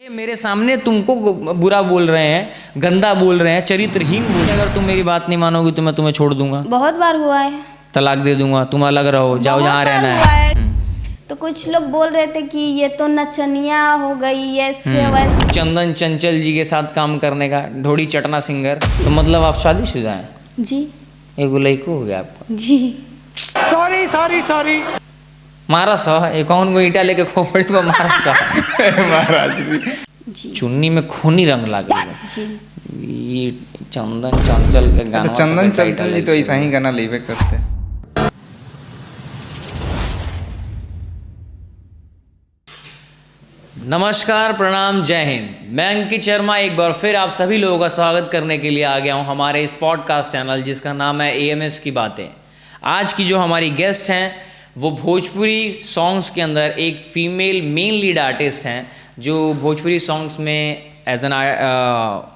ये मेरे सामने तुमको बुरा बोल रहे हैं, गंदा बोल रहे हैं, चरित्रहीन बोल रहे हैं। अगर तुम मेरी बात नहीं मानोगी तो मैं तुम्हें छोड़ दूंगा, बहुत बार हुआ है, तलाक दे दूंगा, तुम अलग रहो, जाओ बहुत जहाँ बार रहना हुआ है। तो कुछ लोग बोल रहे थे कि ये तो नचनिया हो गई, ऐसे वैसे। चंदन चंचल जी के साथ काम करने का, ढोड़ी चटना सिंगर, तो मतलब आप शादीशुदा हैं? जी एक लड़को हो गया आपका? जी। सॉरी मारा सा एक कौन को ईटा लेके खोपड़ी पर मारा सा महाराज जी चुन्नी में खूनी रंग लग गया। जी। ये चंदन चंचल के गाना, तो चंदन चंचल जी तो ऐसा ही गाना लेवे करते। नमस्कार, प्रणाम, जय हिंद। मैं अंकित शर्मा एक बार फिर आप सभी लोगों का स्वागत करने के लिए आ गया हूं हमारे इस पॉडकास्ट चैनल जिसका नाम है AMS की बातें। आज की जो हमारी गेस्ट हैं वो भोजपुरी सॉन्ग्स के अंदर एक फीमेल मेन लीड आर्टिस्ट हैं जो भोजपुरी सॉन्ग्स में एज एन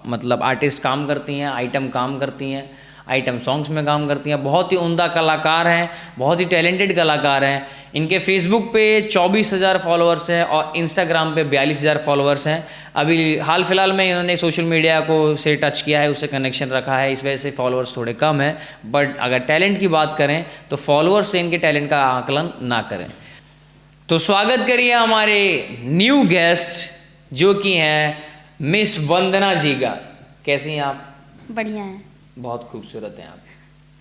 मतलब आर्टिस्ट काम करती हैं, आइटम काम करती हैं, आइटम सॉन्ग्स में काम करती हैं। बहुत ही उम्दा कलाकार हैं, बहुत ही टैलेंटेड कलाकार हैं। इनके फेसबुक पे 24,000 फॉलोअर्स हैं और इंस्टाग्राम पे 42,000 फॉलोअर्स हैं। अभी हाल फिलहाल में इन्होंने सोशल मीडिया को से टच किया है, उससे कनेक्शन रखा है, इस वजह से फॉलोअर्स थोड़े कम हैं। बट अगर टैलेंट की बात करें तो फॉलोअर्स से इनके टैलेंट का आकलन ना करें। तो स्वागत करिए हमारे न्यू गेस्ट जो कि हैं मिस वंदना जी का। कैसी हैं आप? बढ़िया है, बहुत खूबसूरत हैं आप,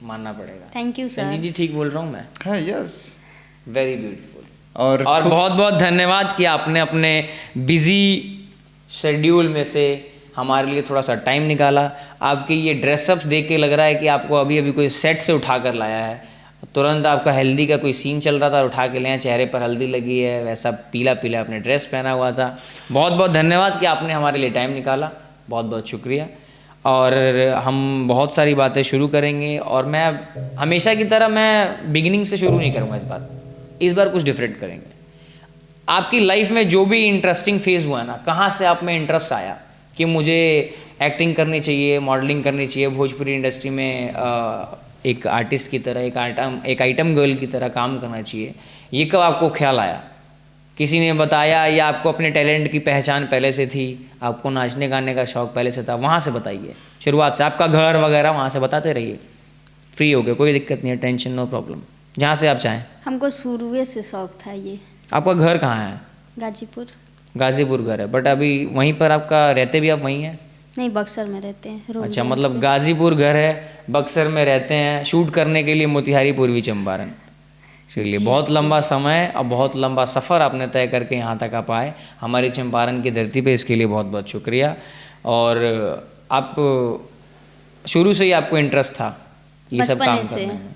मानना पड़ेगा। Thank you sir. Sanjeev ji ठीक बोल रहा हूँ मैं? हाँ, यस। Very beautiful. और बहुत बहुत धन्यवाद कि आपने अपने बिजी शेड्यूल में से हमारे लिए थोड़ा सा टाइम निकाला। आपके ये ड्रेसअप्स देख के लग रहा है कि आपको अभी अभी कोई सेट से उठा कर लाया है। तुरंत आपका हल्दी का कोई सीन चल रहा था, उठा के ले आए, चेहरे पर हल्दी लगी है, वैसा पीला पीला आपने ड्रेस पहना हुआ था। बहुत बहुत धन्यवाद कि आपने हमारे लिए टाइम निकाला, बहुत बहुत शुक्रिया। और हम बहुत सारी बातें शुरू करेंगे और मैं हमेशा की तरह मैं बिगिनिंग से शुरू नहीं करूँगा इस बार कुछ डिफरेंट करेंगे। आपकी लाइफ में जो भी इंटरेस्टिंग फेज़ हुआ ना, कहाँ से आप में इंटरेस्ट आया कि मुझे एक्टिंग करनी चाहिए, मॉडलिंग करनी चाहिए, भोजपुरी इंडस्ट्री में एक आर्टिस्ट की तरह, एक आइटम गर्ल की तरह काम करना चाहिए, ये कब आपको ख्याल आया? किसी ने बताया या आपको अपने टैलेंट की पहचान पहले से थी, आपको नाचने गाने का शौक़ पहले से था? वहाँ से बताइए, शुरुआत से, आपका घर वगैरह वहाँ से बताते रहिए। फ्री हो गए, कोई दिक्कत नहीं है, टेंशन नो प्रॉब्लम, जहाँ से आप चाहें। हमको शुरू से शौक था ये। आपका घर कहाँ है? गाजीपुर। गाज़ीपुर घर है, बट अभी वहीं पर आपका रहते भी आप वहीं हैं? नहीं, बक्सर में रहते हैं। अच्छा, मतलब गाज़ीपुर घर है, बक्सर में रहते हैं, शूट करने के लिए मोतिहारी पूर्वी चंपारण। चलिए, बहुत लंबा समय और बहुत लंबा सफ़र आपने तय करके यहाँ तक आप आए हमारी चंपारण की धरती पे, इसके लिए बहुत बहुत शुक्रिया। और आप शुरू से ही आपको इंटरेस्ट था ये सब काम करने में?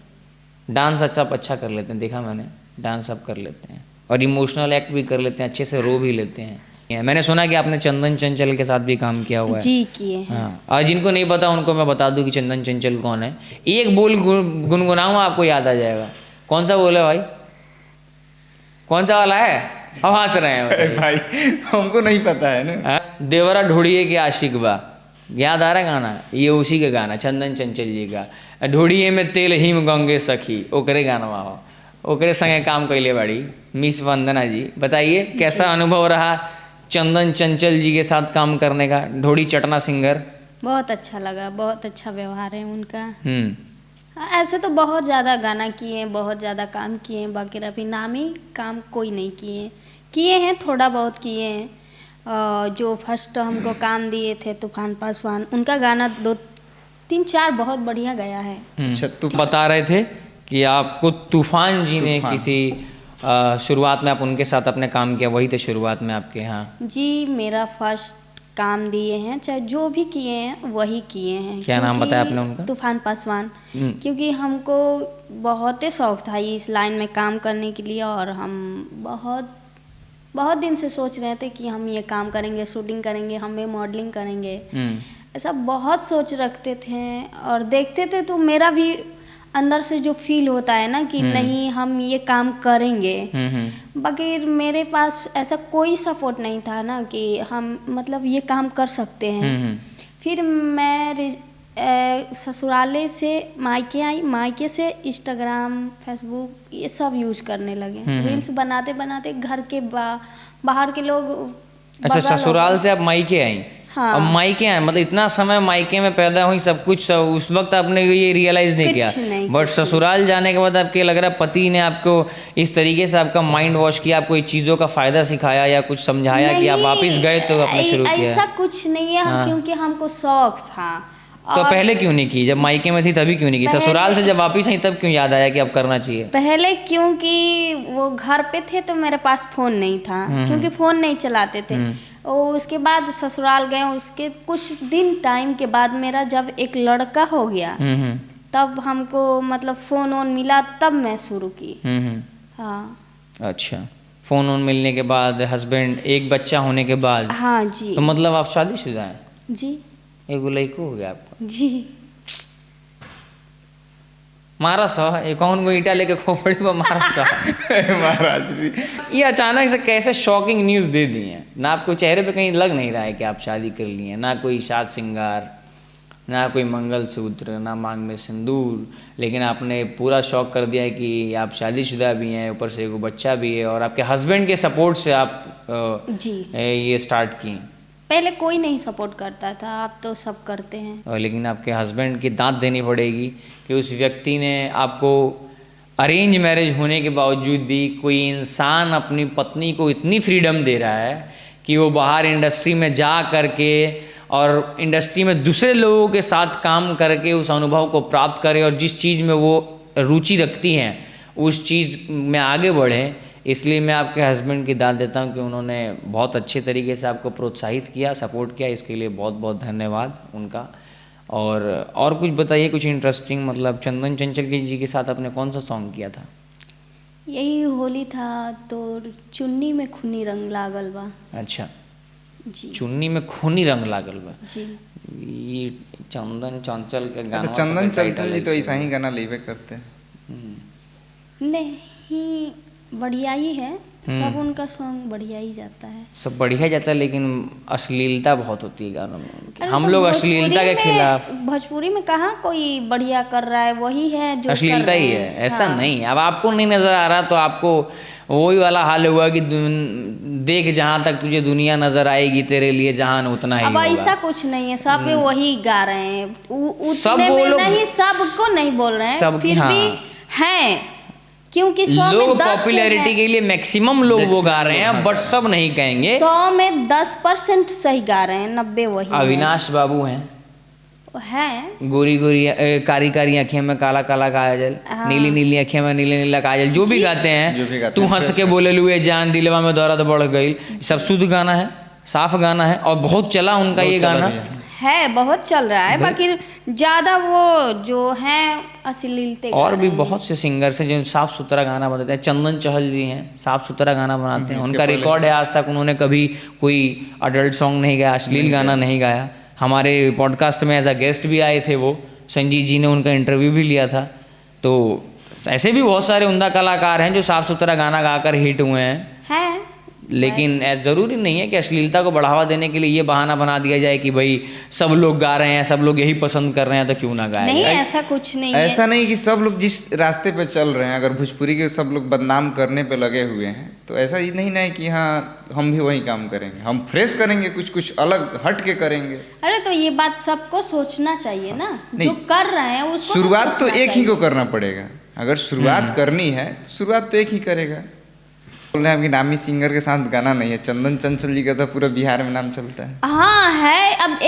डांस अच्छा कर लेते हैं, देखा मैंने, डांस आप कर लेते हैं और इमोशनल एक्ट भी कर लेते हैं, अच्छे से रो भी लेते हैं। मैंने सुना कि आपने चंदन चंचल के साथ भी काम किया हुआ है। जी, किए हैं। हाँ, और जिनको नहीं पता उनको मैं बता दूं कि चंदन चंचल कौन है। एक बोल गुनगुनाऊँ, आपको याद आ जाएगा। कौन सा बोल है भाई? कौन सा वाला है? अब हंस रहे हैं भाई, हमको नहीं पता है ना। देवरा ढोड़िए के आशिक बा, याद आ रहा है गाना? ये उसी का गाना, चंदन चंचल जी का। ढोड़िए में तेल हिम गंगे सखी, ओकरे गाना हो, ओकरे संगे काम कैले बाड़ी मिस वंदना जी। बताइए कैसा अनुभव रहा चंदन चंचल जी के साथ काम करने का, ढोड़ी चटना सिंगर? बहुत अच्छा लगा, बहुत अच्छा व्यवहार है उनका। ऐसे तो बहुत ज़्यादा गाना किए हैं, बहुत ज़्यादा काम किए हैं, बाकी अभी नामी काम कोई नहीं किए हैं, थोड़ा बहुत किए हैं। जो फर्स्ट हमको काम दिए थे तूफान पासवान, उनका गाना 2-3-4 बहुत बढ़िया गया है। बता रहे थे कि आपको तूफान जी ने किसी शुरुआत में आप उनके साथ अपने काम किया, वही थे शुरुआत में आपके यहाँ? जी, मेरा फर्स्ट काम दिए हैं, चाहे जो भी किए हैं वही किए हैं। क्या नाम बताया आपने उनका? तूफान पासवान। क्योंकि हमको बहुत ही शौक था इस लाइन में काम करने के लिए और हम बहुत दिन से सोच रहे थे कि हम ये काम करेंगे, शूटिंग करेंगे, हमें मॉडलिंग करेंगे, ऐसा बहुत सोच रखते थे और देखते थे तो मेरा भी अंदर से जो फील होता है ना कि नहीं हम ये काम करेंगे। बाकी मेरे पास ऐसा कोई सपोर्ट नहीं था ना कि हम मतलब ये काम कर सकते हैं। फिर मैं ससुराले से मायके आई, मायके से इंस्टाग्राम, फेसबुक ये सब यूज करने लगे। रील्स बनाते बनाते घर के बाहर के लोग अच्छा, बगल ससुराल से आप मायके आई? हाँ। अब मायके आए मतलब इतना समय मायके में पैदा हुई, सब कुछ उस वक्त आपने ये रियलाइज नहीं कुछ किया, नहीं, बट कुछ ससुराल जाने के बाद आपके लग रहा है पति ने आपको इस तरीके से आपका माइंड वॉश किया, आपको इन चीज़ों का फायदा सिखाया या कुछ समझाया कि आप वापस गए तो आपने शुरू किया? ऐसा कुछ नहीं है, हाँ। क्योंकि हमको शौक था। तो और पहले क्यों नहीं की? जब मायके में थी तभी क्यों नहीं की? ससुराल से जब वापस आई तब क्यों याद आया कि अब करना चाहिए? पहले क्योंकि वो घर पे थे तो मेरे पास फोन नहीं था, क्योंकि फोन नहीं चलाते थे। और उसके बाद ससुराल गए, उसके कुछ दिन टाइम के बाद मेरा जब एक लड़का हो गया, तब हमको मतलब फोन वोन मिला, तब मैं शुरू की। हाँ। अच्छा, फोन वोन मिलने के बाद, हस्बैंड, एक बच्चा होने के बाद। हाँ जी। तो मतलब आप शादीशुदा हैं? जी एगो लड़को हो गया आपका? जी। मारा सा एक कौन को ईटा लेके खोपड़ी पर मारा सा। महाराज जी, ये अचानक से कैसे शॉकिंग न्यूज़ दे दी है? ना आपको चेहरे पे कहीं लग नहीं रहा है कि आप शादी कर ली हैं, ना कोई साज श्रृंगार, ना कोई मंगलसूत्र, ना मांग में सिंदूर, लेकिन आपने पूरा शौक कर दिया है कि आप शादीशुदा भी हैं, ऊपर से एगो बच्चा भी है, और आपके हस्बैंड के सपोर्ट से आप जी। ये स्टार्ट की। पहले कोई नहीं सपोर्ट करता था, अब तो सब करते हैं। और लेकिन आपके हस्बैंड की दांत देनी पड़ेगी कि उस व्यक्ति ने आपको अरेंज मैरिज होने के बावजूद भी कोई इंसान अपनी पत्नी को इतनी फ्रीडम दे रहा है कि वो बाहर इंडस्ट्री में जा करके और इंडस्ट्री में दूसरे लोगों के साथ काम करके उस अनुभव को प्राप्त करे, और जिस चीज़ में वो रुचि रखती हैं उस चीज़ में आगे बढ़े। इसलिए मैं आपके हस्बैंड की दाद देता हूं कि उन्होंने बहुत अच्छे तरीके से आपको प्रोत्साहित किया, सपोर्ट किया, इसके लिए बहुत बहुत धन्यवाद उनका। और कुछ बताइए, कुछ इंटरेस्टिंग, मतलब चंदन चंचल जी के साथ आपने कौन सा सॉन्ग किया था? यही होली था तो चुन्नी में खूनी रंग लागल बा। अच्छा, जी चुन्नी में खूनी रंग लागल बा। जी। ये चंदन चंचल के गाना, तो चंदन चंचल जी तो ऐसा ही गाना लेवे करते हैं। नहीं, बढ़िया ही है, सब उनका सॉन्ग बढ़िया ही जाता है। सब बढ़िया जाता है, लेकिन अश्लीलता बहुत होती है गानों में उनके। अरे हम तो लोग भोजपुरी अश्लीलता के में- खिलाफ। भोजपुरी में कहाँ कोई बढ़िया कर रहा है, वही है जो अश्लीलता कर ही रहे है, हैं। ऐसा हाँ। नहीं। अब आपको नहीं नजर आ रहा तो आपको वही वाला हाल हुआ कि देख जहाँ तक तुझे दुनिया नजर आएगी, तेरे लिए जहान उतना ही अब होगा। ऐसा कुछ नहीं है, सब वही गा रहे हैं। सब उतने वो में लोग- नहीं, सबको नहीं बोल रहे हैं, सब- फिर हाँ। भी हैं, क्योंकि 100 लोग में 10 पॉपुलैरिटी के लिए मैक्सिमम लोग वो गा रहे हैं, बट सब नहीं कहेंगे। 100 में 10% सही गा रहे हैं, 90 वही अविनाश बाबू हैं, हैं। गोरी गोरी कारी कारी आँखें में काला काला काजल, हाँ। नीली नीली आँखें में नीले नीला काजल, जो भी गाते जो भी हैं, गाते तू हैं, हंस के बोले लुए जान दिलवा में दौरा तो बढ़ गई, सब शुद्ध गाना है, साफ गाना है, और बहुत चला उनका ये गाना। है, बहुत चल रहा है, बाकी ज़्यादा वो जो हैं अश्लीलते गा और रहे भी हैं। बहुत से सिंगर्स हैं जो साफ सुथरा गाना बनाते हैं। चंदन चहल जी हैं, साफ सुथरा गाना बनाते हैं, उनका रिकॉर्ड है, आज तक उन्होंने कभी कोई अडल्ट सॉन्ग नहीं गाया, अश्लील गाना नहीं गाया। हमारे पॉडकास्ट में एज अ गेस्ट भी आए थे वो, संजीत जी ने उनका इंटरव्यू भी लिया था। तो ऐसे भी बहुत सारे उम्दा कलाकार हैं जो साफ सुथरा गाना गाकर हिट हुए हैं, लेकिन ज़रूरी नहीं है कि अश्लीलता को बढ़ावा देने के लिए ये बहाना बना दिया जाए कि भाई सब लोग गा रहे हैं, सब लोग यही पसंद कर रहे हैं, तो क्यों ना गाए। नहीं, ऐसा कुछ नहीं है। ऐसा नहीं कि सब लोग जिस रास्ते पे चल रहे हैं, अगर भोजपुरी के सब लोग बदनाम करने पे लगे हुए हैं, तो ऐसा ही नहीं ना है कि हाँ हम भी वही काम करेंगे, हम फ्रेश करेंगे, कुछ अलग हट के करेंगे। अरे तो ये बात सबको सोचना चाहिए ना, नहीं, जो कर रहे हैं उसको शुरुआत तो सोचना एक ही को चाहिए। करना पड़ेगा। अगर शुरुआत करनी है तो शुरुआत तो एक ही करेगा। बोल रहे हैं कि नामी सिंगर के साथ गाना नहीं है, चंदन चंचल जी का तो पूरा बिहार में नाम चलता है। हाँ है, अब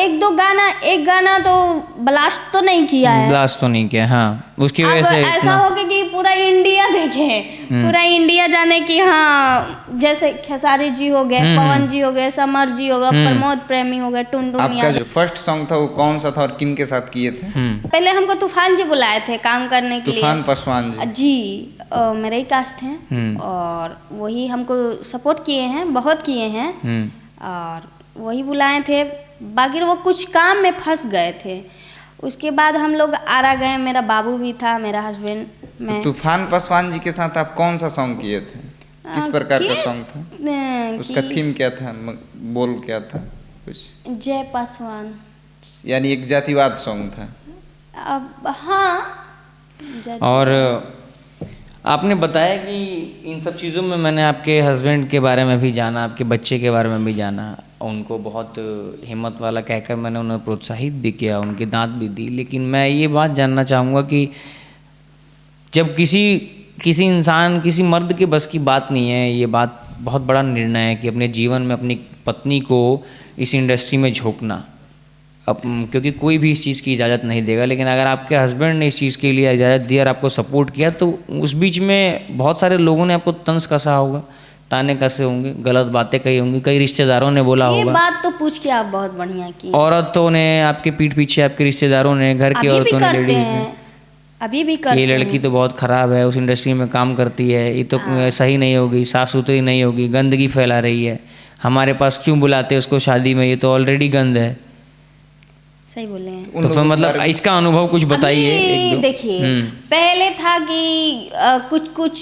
एक गाना तो ब्लास्ट तो नहीं किया है, ब्लास्ट तो नहीं किया। हाँ, उसकी वजह अब से ऐसा इतना- हो गया कि पूरा इंडिया देखे, पूरा इंडिया जाने की। हाँ, जैसे खेसारी जी हो गए, पवन जी हो गए, समर जी हो गए, प्रमोद प्रेमी हो गए, टुनटुन आपका यादव। जो फर्स्ट सॉन्ग था वो कौन सा था और किन के साथ किए थे? पहले हमको तूफान जी बुलाए थे काम करने के लिए। तूफान पासवान जी। जी, मेरे ही कास्ट हैं, और वही हमको सपोर्ट किए हैं, बहुत किए हैं, और वही बुलाए थे। बाकी वो कुछ काम में फंस गए थे। उसके बाद हम लोग आरा गए, मेरा बाबू भी था, मेरा हस्बैंड, मैं। तूफान पासवान जी के साथ आप कौन सा सॉन्ग किए थे? किस प्रकार का सॉन्ग था? उसका थीम क्या था, बोल क्या था कुछ? जय पासवान, यानी एक जातिवाद सॉन्ग था। अब हाँ। और आपने बताया कि इन सब चीज़ों में मैंने आपके हस्बैंड के बारे में भी जाना, आपके बच्चे के बारे में भी जाना, उनको बहुत हिम्मत वाला कहकर मैंने उन्हें प्रोत्साहित भी किया, उनकी दांत भी दी। लेकिन मैं ये बात जानना चाहूँगा कि जब किसी इंसान, किसी मर्द के बस की बात नहीं है, ये बात बहुत बड़ा निर्णय है कि अपने जीवन में अपनी पत्नी को इस इंडस्ट्री में झोंकना, अब क्योंकि कोई भी इस चीज़ की इजाज़त नहीं देगा, लेकिन अगर आपके हस्बैंड ने इस चीज़ के लिए इजाज़त दी और आपको सपोर्ट किया, तो उस बीच में बहुत सारे लोगों ने आपको तंज कसा होगा, ताने कसे होंगे, गलत बातें कही होंगी, कई रिश्तेदारों ने बोला ये होगा। बात तो पूछ के आप बहुत बढ़िया की। औरतों ने आपके पीठ पीछे, आपके रिश्तेदारों ने, घर की अभी भी औरतों ने, करते लेडीज़ ने, हैं, अभी भी करते ये हैं। लड़की तो बहुत ख़राब है, उस इंडस्ट्री में काम करती है, ये तो सही नहीं होगी, साफ़ सुथरी नहीं होगी, गंदगी फैला रही है, हमारे पास क्यों बुलाते हैं उसको शादी में, ये तो ऑलरेडी गंद है। सही बोले हैं। तो फिर मतलब इसका अनुभव कुछ बताइए। अभी देखिए, पहले था कि कुछ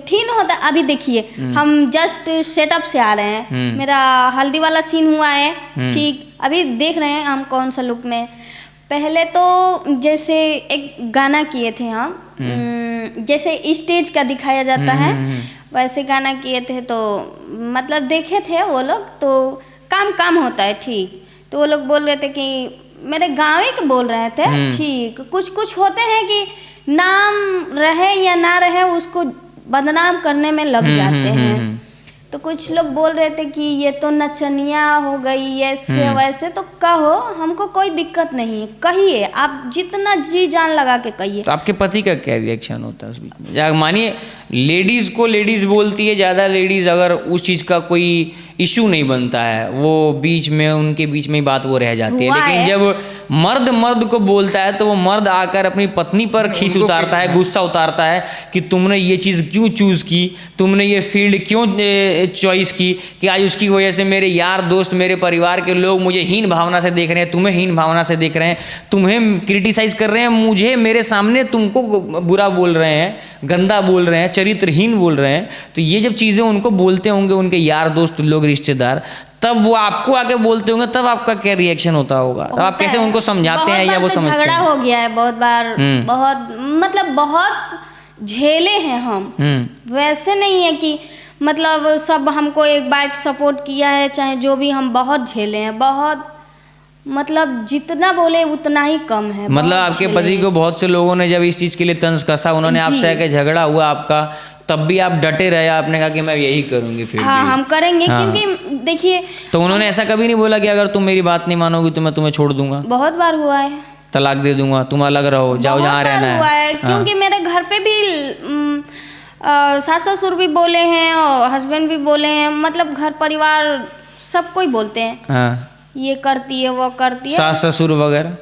थीन होता, अभी देखिए हम जस्ट सेटअप से आ रहे हैं, मेरा हल्दी वाला सीन हुआ है, ठीक, अभी देख रहे हैं हम कौन सा लुक में। पहले तो जैसे एक गाना किए थे हम, जैसे स्टेज का दिखाया जाता है वैसे गाना किए थे, तो मतलब देखे थे वो लोग, तो काम होता है, ठीक। तो वो लोग बोल रहे थे कि मेरे गाँव के बोल रहे थे, ठीक। कुछ होते हैं कि नाम रहे या ना रहे उसको बदनाम करने में लग जाते हैं। तो कुछ लोग बोल रहे थे कि ये तो नचनिया हो गई, ऐसे वैसे, तो कहो, हमको कोई दिक्कत नहीं है, कहिए, आप जितना जी जान लगा के कहिए। तो आपके पति का क्या रिएक्शन होता है उस बीच में? मानिए लेडीज़ को लेडीज़ बोलती है, ज़्यादा लेडीज़ अगर उस चीज़ का कोई इशू नहीं बनता है, वो बीच में, उनके बीच में ही बात वो रह जाती है, लेकिन जब मर्द को बोलता है तो वो मर्द आकर अपनी पत्नी पर खीस उतारता है, गुस्सा उतारता है कि तुमने ये चीज़ क्यों चूज़ की, तुमने ये फील्ड क्यों चॉइस की, कि आज उसकी वजह से मेरे यार दोस्त, मेरे परिवार के लोग मुझे हीन भावना से देख रहे हैं, तुम्हें हीन भावना से देख रहे हैं, तुम्हें क्रिटिसाइज़ कर रहे हैं, मुझे मेरे सामने तुमको बुरा बोल रहे हैं, गंदा बोल रहे हैं, चरित्रहीन बोल रहे हैं। तो ये जब चीज़ें उनको बोलते होंगे उनके यार दोस्त लोग, रिश्तेदार, तब वो आपको आके बोलते होंगे, तब आपका क्या रिएक्शन होता होगा? तब आप कैसे उनको समझाते हैं या वो समझते हैं? झगड़ा हो गया है बहुत बार, बहुत मतलब बहुत झेले हैं हम। वैसे नहीं है कि मतलब सब हमको एक बाइक सपोर्ट किया है, चाहे जो भी, हम बहुत झेले हैं, बहुत, मतलब जितना बोले उतना ही कम है। मतलब आपके पति को बहुत से लोगों ने जब इस चीज़ के लिए तंज कसा, उन्होंने आपसे आके झगड़ा हुआ आपका, तब भी आप डटे रहे, आपने कहा कि मैं यही करूंगी फिर हाँ, भी। हम करेंगे, क्योंकि देखिए, तो उन्होंने ऐसा कभी नहीं बोला कि अगर तुम मेरी बात नहीं मानोगी तो मैं तुम्हें छोड़ दूंगा, बहुत बार हुआ है, तलाक दे दूंगा, तुम अलग रहो, जाओ जहाँ रहना हुआ है। है। क्योंकि मेरे घर पे भी सास ससुर भी बोले हैं और हस्बैंड भी बोले हैं, मतलब घर परिवार सब कोई बोलते हैं, हाँ, ये करती है, वो करती है। सास ससुर वगैरह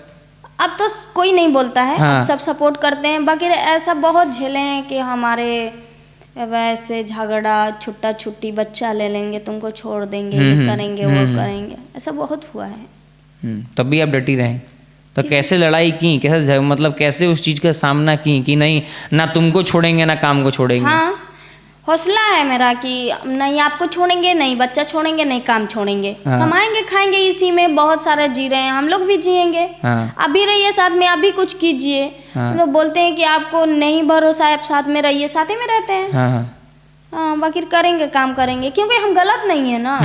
अब तो कोई नहीं बोलता है, हाँ। अब सब सपोर्ट करते हैं। बाकी ऐसा बहुत झेले हैं कि हमारे वैसे झगड़ा, छुट्टा छुट्टी, बच्चा ले लेंगे, तुमको छोड़ देंगे, ये करेंगे, वो करेंगे, ऐसा बहुत हुआ है। तब भी आप डटी रहे। तो कैसे लड़ाई की, कैसे मतलब कैसे उस चीज़ का सामना की कि नहीं, ना तुमको छोड़ेंगे ना काम को छोड़ेंगे? हाँ, हौसला है मेरा कि नहीं आपको छोड़ेंगे, नहीं बच्चा छोड़ेंगे, नहीं काम छोड़ेंगे, कमाएंगे खाएंगे, इसी में बहुत सारे जी रहे हैं, हम लोग भी जिएंगे। आप भी रहिए साथ में, आप भी कुछ कीजिए। लोग बोलते हैं कि आपको नहीं भरोसा है, आप साथ में रहिए, साथ ही में रहते हैं। हाँ, बाकी करेंगे, काम करेंगे, क्योंकि हम गलत नहीं है ना।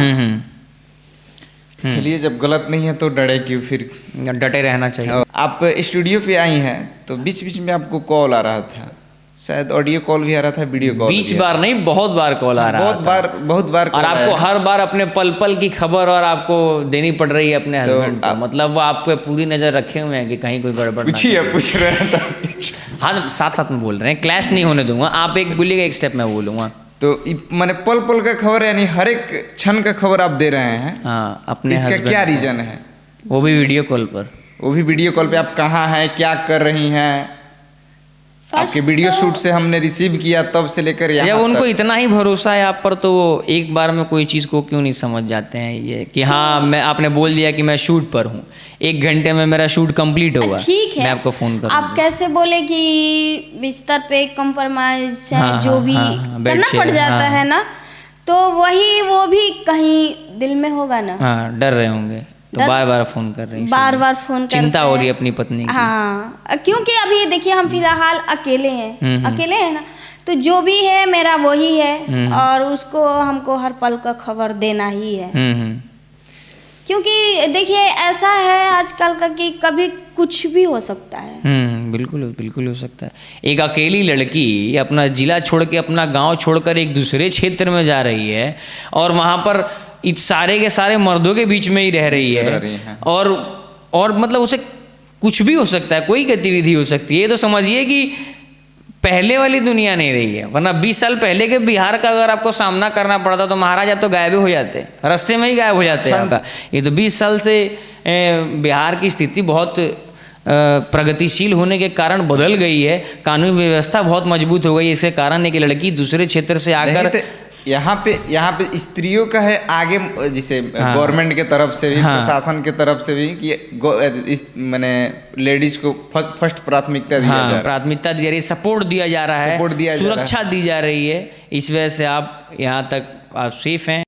चलिए, जब गलत नहीं है तो डरे क्यों, फिर डटे रहना चाहिए। आप स्टूडियो पे आई हैं तो बीच बीच में आपको कॉल आ रहा था, शायद ऑडियो कॉल भी आ रहा था, वीडियो कॉल बीच बार नहीं, बहुत बार कॉल आ रहा है, बहुत बार और आपको हर बार अपने पल पल की खबर और आपको देनी पड़ रही है अपने हस्बैंड को, मतलब वो आप पे पूरी नज़र रखे हुए हैं कि कहीं कोई गड़बड़ ना पूछिए, पूछ रहा था। हाँ, साथ साथ में बोल रहे हैं, क्लैश नहीं होने दूंगा, आप एक बोलिएगा, एक स्टेप मैं बोलूँगा। तो मैंने पल पल का खबर, यानी हर एक क्षण का खबर आप दे रहे हैं। हाँ, अपने इसका क्या रीजन है? वो भी वीडियो कॉल पर। वो भी वीडियो कॉल पे। आप कहाँ हैं, क्या कर रही हैं? आपके वीडियो शूट से हमने रिसीव किया तब से लेकर यहाँ जब उनको इतना ही भरोसा है आप पर, तो वो एक बार में कोई चीज़ को क्यों नहीं समझ जाते हैं ये कि हाँ, मैं, आपने बोल दिया कि मैं शूट पर हूँ, 1 घंटे में मेरा शूट कंप्लीट होगा, ठीक है, मैं आपको फ़ोन करूँगा। आप कैसे बोले कि बिस्तर पे कंप्रोमाइज चाहे जो भी करना पड़ जाता है ना, तो वही वो भी कहीं दिल में होगा ना। हाँ, डर रहे होंगे, तो बार बार फोन कर रही हैं, बार बार फोन चिंता हो रही है अपनी पत्नी की। हाँ, क्योंकि अभी देखिए हम फिलहाल अकेले हैं, अकेले हैं ना, तो जो भी है मेरा वही है और उसको हमको हर पल का खबर देना ही है। क्योंकि देखिए ऐसा है आजकल का कि कभी कुछ भी हो सकता है। बिल्कुल बिल्कुल हो सकता है। एक अकेली लड़की अपना जिला छोड़ के, अपना गांव छोड़कर एक दूसरे क्षेत्र में जा रही है और वहां पर इस सारे के सारे मर्दों के बीच में ही रह रही है और मतलब उसे कुछ भी हो सकता है, कोई गतिविधि हो सकती है। ये तो समझिए कि पहले वाली दुनिया नहीं रही है, वरना 20 साल पहले के बिहार का अगर आपको सामना करना पड़ता तो महाराज आप तो गायब हो जाते, रास्ते में ही गायब हो जाते हैं आपका। ये तो 20 साल से बिहार की स्थिति बहुत प्रगतिशील होने के कारण बदल गई है, कानून व्यवस्था बहुत मजबूत हो गई है। इसके कारण एक लड़की दूसरे क्षेत्र से आकर यहाँ पे स्त्रियों का है आगे, जैसे गवर्नमेंट के तरफ से भी, प्रशासन के तरफ से भी कि मैंने लेडीज को फर्स्ट प्राथमिकता दिया जा रहा है, प्राथमिकता दी जा रही है, सपोर्ट दिया जा रहा है, सुरक्षा दी जा रही है। इस वजह से आप यहाँ तक आप सेफ हैं।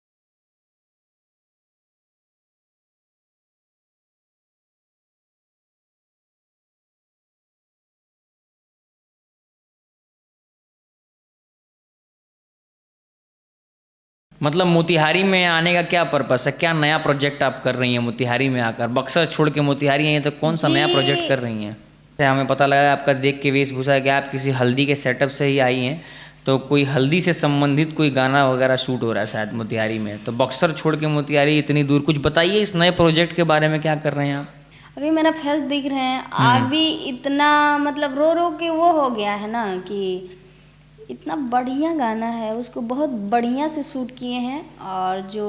मतलब मोतिहारी में आने का क्या पर्पस है, क्या नया प्रोजेक्ट आप कर रही हैं मोतिहारी में आकर? बक्सर छोड़ के मोतिहारी आई हैं तो कौन सा नया प्रोजेक्ट कर रही हैं? हमें पता लगा आपका देख के वेशभूषा कि आप किसी हल्दी के सेटअप से ही आई हैं, तो कोई हल्दी से संबंधित कोई गाना वगैरह शूट हो रहा है शायद मोतिहारी में। तो बक्सर छोड़ के मोतिहारी इतनी दूर, कुछ बताइए इस नए प्रोजेक्ट के बारे में, क्या कर रहे हैं आप? अभी मेरा फेस दिख रहे हैं, आग भी इतना मतलब रो रो के वो हो गया है ना कि इतना बढ़िया गाना है, उसको बहुत बढ़िया से शूट किए हैं। और जो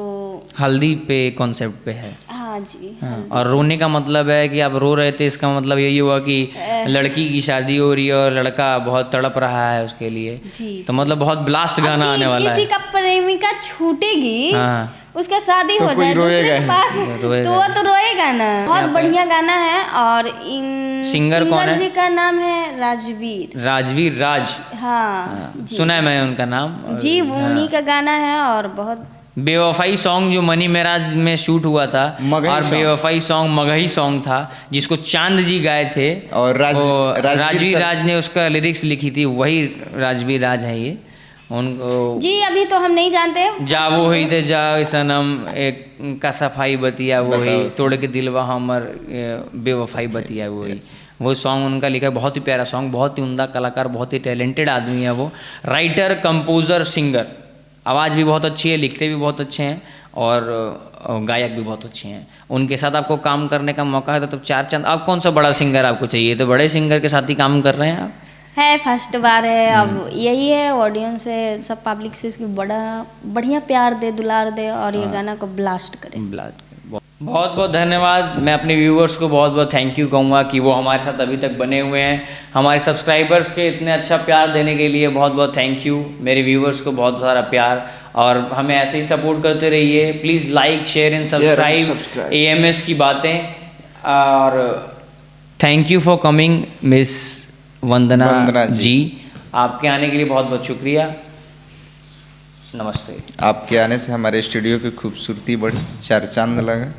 हल्दी पे कॉन्सेप्ट पे है। हाँ जी। हाँ। और रोने का मतलब है कि आप रो रहे थे, इसका मतलब यही हुआ कि लड़की की शादी हो रही है और लड़का बहुत तड़प रहा है उसके लिए जी। तो मतलब बहुत ब्लास्ट गाना आने वाला है। किसी का प्रेमिका छूटेगी, हाँ। उसका शादी तो हो जाए दूसरे के पास, तो वो तो रोएगा ना। बहुत बढ़िया गाना है। और इन सिंगर कौन है? जी का नाम है राजवीर राज। हाँ जी। सुना है मैंने उनका नाम जी, उन्हीं का गाना है। और बहुत बेवफाई सॉन्ग जो मनी मेराज में शूट हुआ था, और बेवफाई सॉन्ग मगही सॉन्ग था जिसको चांद जी गाए थे और राजवीर राज ने उसका लिरिक्स लिखी थी, वही राजवीर राज है ये। उनको जी अभी तो हम नहीं जानते। जा वो ही थे जा सनम एक का सफाई बतिया वो ही, तोड़ के दिलवा हमर बेवफाई बतिया वो ही। वो सॉन्ग उनका लिखा है, बहुत ही प्यारा सॉन्ग, बहुत ही उम्दा कलाकार, बहुत ही टैलेंटेड आदमी है वो। राइटर, कंपोज़र, सिंगर, आवाज़ भी बहुत अच्छी है, लिखते भी बहुत अच्छे हैं और गायक भी बहुत अच्छे हैं। उनके साथ आपको काम करने का मौका है तो चार चांद। आप कौन सा बड़ा सिंगर आपको चाहिए? तो बड़े सिंगर के साथ ही काम कर रहे हैं आप? है, फर्स्ट बार है। अब यही है ऑडियंस से, सब पब्लिक से इसकी बड़ा बढ़िया प्यार दे, दुलार दे और ये गाना को ब्लास्ट करे। बहुत बहुत धन्यवाद। मैं अपने व्यूवर्स को बहुत बहुत थैंक यू कहूँगा कि वो हमारे साथ अभी तक बने हुए हैं। हमारे सब्सक्राइबर्स के इतने अच्छा प्यार देने के लिए बहुत बहुत थैंक यू। मेरे व्यूवर्स को बहुत सारा प्यार, और हमें ऐसे ही सपोर्ट करते रहिए। Please like, share and subscribe AMS की बातें। और thank you for coming miss Vandana ji. आपके आने के लिए बहुत बहुत शुक्रिया। नमस्ते। आपके आने से हमारे स्टूडियो की खूबसूरती बढ़ी, चार चांद लगा।